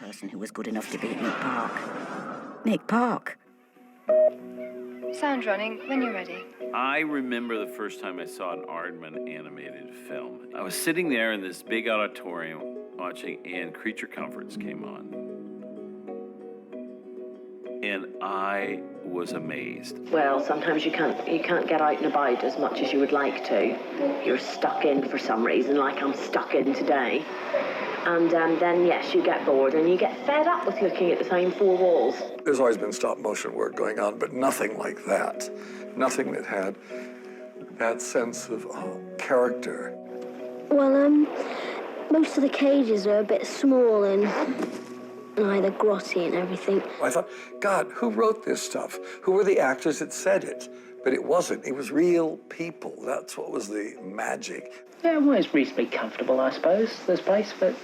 person who was good enough to beat Nick Park. Nick Park. Sound running when you're ready. I remember the first time I saw an Aardman animated film. I was sitting there in this big auditorium watching, and Creature Comforts came on. And I was amazed. Well, sometimes you can't get out and about as much as you would like to. You're stuck in for some reason, like I'm stuck in today. And then, yes, you get bored and you get fed up with looking at the same four walls. There's always been stop motion work going on, but nothing like that. Nothing that had that sense of character. Well, most of the cages are a bit small and either grotty and everything. I thought, God, who wrote this stuff? Who were the actors that said it? But it wasn't. It was real people. That's what was the magic. Yeah, well, it's reasonably comfortable, I suppose, this place, but...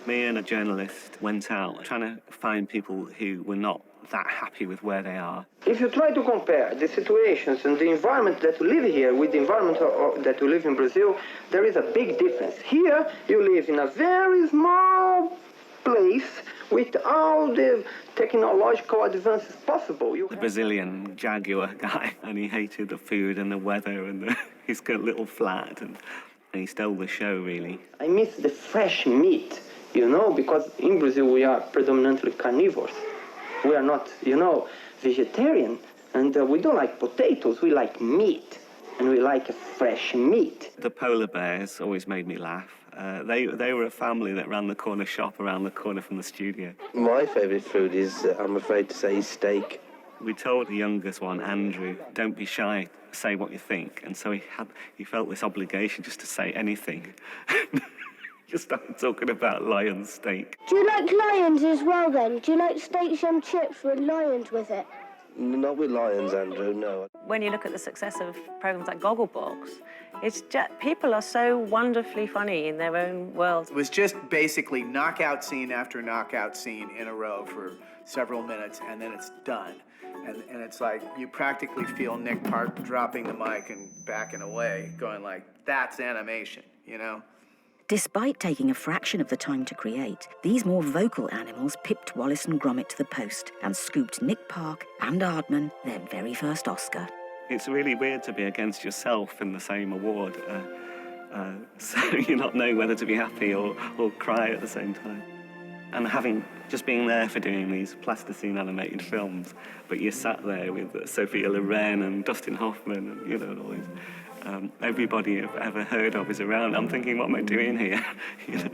Me and a journalist went out trying to find people who were not that happy with where they are. If you try to compare the situations and the environment that we live here with the environment that we live in Brazil, there is a big difference. Here, you live in a very small place with all the technological advances possible. The Brazilian Jaguar guy, and he hated the food and the weather and he's got a little flat and he stole the show, really. I miss the fresh meat, you know, because in Brazil we are predominantly carnivores. We are not, you know, vegetarian, and we don't like potatoes, we like meat, and we like a fresh meat. The polar bears always made me laugh. They were a family that ran the corner shop around the corner from the studio. My favourite food is, I'm afraid to say, steak. We told the youngest one, Andrew, don't be shy, say what you think. And so he felt this obligation just to say anything. Just started talking about lion steak. Do you like lions as well, then? Do you like steaks and chips with lions with it? Not with lions, Andrew, no. When you look at the success of programs like Gogglebox, it's just, people are so wonderfully funny in their own world. It was just basically knockout scene after knockout scene in a row for several minutes, and then it's done. And it's like, you practically feel Nick Park dropping the mic and backing away, going like, that's animation, you know? Despite taking a fraction of the time to create, these more vocal animals pipped Wallace and Gromit to the post and scooped Nick Park and Aardman their very first Oscar. It's really weird to be against yourself in the same award, so you're not knowing whether to be happy or cry at the same time. And just being there for doing these plasticine animated films, but you're sat there with Sophia Loren and Dustin Hoffman and, you know, and all these... everybody I've ever heard of is around. I'm thinking, what am I doing here? You know?